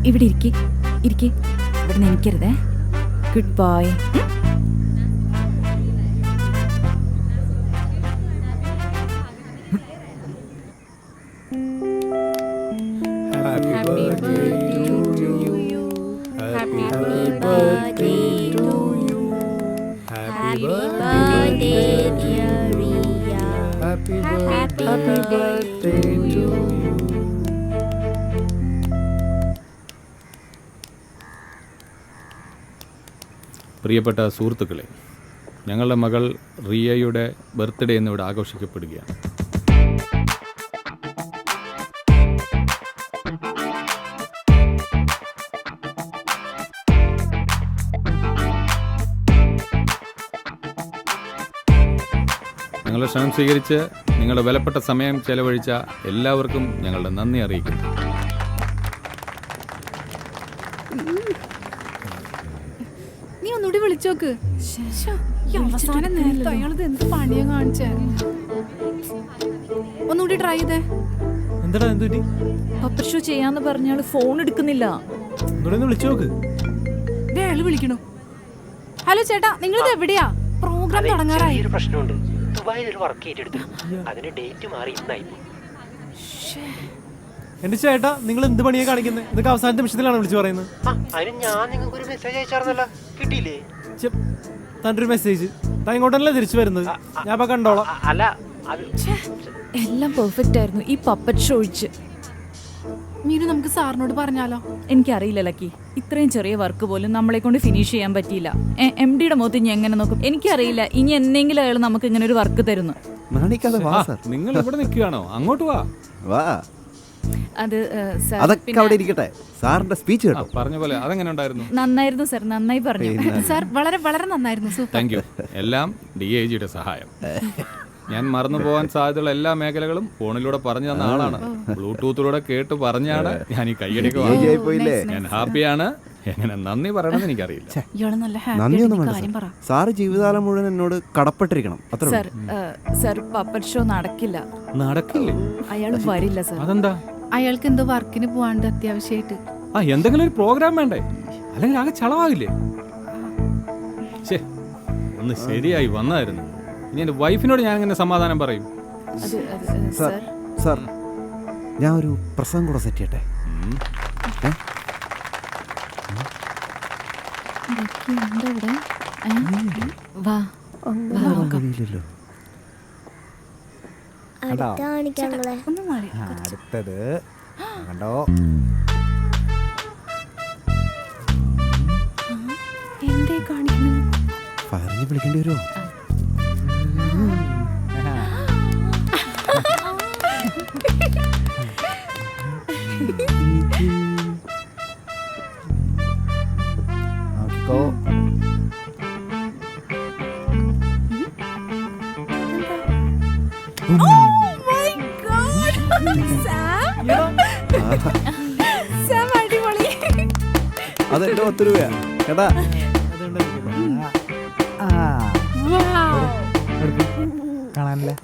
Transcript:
ഇവിടെ ഇരിക്കി ഇരിക്കി, ഇവിടെ നിന്ന് എനിക്കരുതേ. Good bye. പ്രിയപ്പെട്ട സുഹൃത്തുക്കളെ, ഞങ്ങളുടെ മകൾ റിയയുടെ ബർത്ത്ഡേ എന്നിവിടെ ആഘോഷിക്കപ്പെടുകയാണ്. ഞങ്ങളുടെ ക്ഷണം സ്വീകരിച്ച് നിങ്ങളുടെ വിലപ്പെട്ട സമയം ചെലവഴിച്ച എല്ലാവർക്കും ഞങ്ങളുടെ നന്ദി അറിയിക്കുന്നു. നീ ഒന്നുകൂടി വിളിച്ചോക്ക്. അവസാനം നേരത്തെ അയാളത് എന്ത് പണിയാ കാണിച്ചേ. ഒന്നുകൂടി ട്രൈ ചെയ്തേ. പപ്പർ ഷോ ചെയ്യാന്ന് പറഞ്ഞാൽ ഫോൺ എടുക്കുന്നില്ല. അയാള് വിളിക്കണു. ഹലോ ചേട്ടാ, നിങ്ങളിത് എവിടെയാ? പ്രോഗ്രാം തുടങ്ങാറായി. പ്രശ്നമുണ്ട്. ദുബായിൽ ഒരു വർക്ക് ഏറ്റെടുത്തു. അതിന് ഡേറ്റ് മാറി ഇന്നായി. എന്റെ ചേട്ടാ, നിങ്ങൾ എന്ത് പണിയാ കാണിക്കുന്നത്? ഇതൊക്കെ അവസാനത്തെ നിമിഷത്തിലാണ് വിളിച്ചു പറയുന്നത്. അതിന് ഞാൻ നിങ്ങൾക്ക് ഒരു മെസ്സേജ് അയച്ചായിരുന്നല്ലോ, കിട്ടിയില്ലേ? തന്റെ ഒരു മെസ്സേജ് ഇങ്ങോട്ടല്ലേ തിരിച്ചു വരുന്നത്. ഞാൻ ഇപ്പൊ കണ്ടോളാം. അല്ല, എല്ലാം പെർഫെക്റ്റ് ആയിരുന്നു, ഈ പപ്പറ്റ് ഷോ ഒഴിച്ച്. മീനു, നമുക്ക് സാറിനോട് പറഞ്ഞാലോ? എനിക്കറിയില്ല ലക്കി, ഇത്രയും ചെറിയ വർക്ക് പോലും നമ്മളെ കൊണ്ട് ഫിനിഷ് ചെയ്യാൻ പറ്റിയില്ല. MDയുടെ മുഖത്ത് ഇനി എങ്ങനെ നോക്കും എനിക്കറിയില്ല. ഇനി എന്തെങ്കിലും അയാൾ നമുക്ക് ഇങ്ങനെ ഒരു വർക്ക് തരുന്നു. നിങ്ങൾ ഇവിടെ നിൽക്കുകയാണോ? അങ്ങോട്ട് വാ. അത് അതൊക്കെ അവിടെ ഇരിക്കട്ടെ. സാറിന്റെ സ്പീച്ച് കേട്ടോ. പറഞ്ഞ പോലെ അതെങ്ങനെ ഉണ്ടായിരുന്നു? നന്നായിരുന്നു സർ, നന്നായി പറഞ്ഞു സാർ. വളരെ വളരെ നന്നായിരുന്നു. സൂപ്പർ. Thank you. എല്ലാം DIGയുടെ സഹായം. ഞാൻ മറന്നു പോകാൻ സാധ്യതയുള്ള എല്ലാ മേഖലകളും ഫോണിലൂടെ പറഞ്ഞു തന്ന ആളാണ്. ബ്ലൂടൂത്തിലൂടെ കേട്ട് പറഞ്ഞാണ് ഞാൻ ഈ കൈയടിക്ക് പോയില്ലേ. ഞാൻ ഹാപ്പിയാണ്. എങ്ങനെ നന്ദി പറയണമെന്ന് എനിക്കറിയില്ല. നന്ദിയൊന്നും വേണ്ട. സാറ് ജീവിതകാലം മുഴുവൻ എന്നോട് കടപ്പെട്ടിരിക്കണം. സർ, പപ്പറ്റ് ഷോ നടക്കില്ല. നടക്കില്ലേ? അയാൾ വരില്ല സർ. അതെന്താ? അയാൾക്ക് എന്തോ വർക്കിന് പോവാണ്ട് അത്യാവശ്യമായിട്ട്. എന്തെങ്കിലും ഒരു പ്രോഗ്രാം വേണ്ടേ? അല്ലെങ്കിൽ ആകെ ചളവാകില്ലേ? ഒന്ന് ശരിയായി വന്നായിരുന്നു. ഇനി എന്റെ വൈഫിനോട് ഞാൻ എങ്ങനെ സമാധാനം പറയും? സാർ, ഞാൻ ഒരു പ്രസംഗം കൂടെ സെറ്റ് ചെയ്യട്ടെ. അടുത്തത് കണ്ടോ? എന്തേ കാണിക്കുന്നു? ഫയറിന് വിളിക്കേണ്ടി വരുമോ? അതെന്റെ 10 രൂപയാ കേട്ടാ. കാണാനല്ലേ?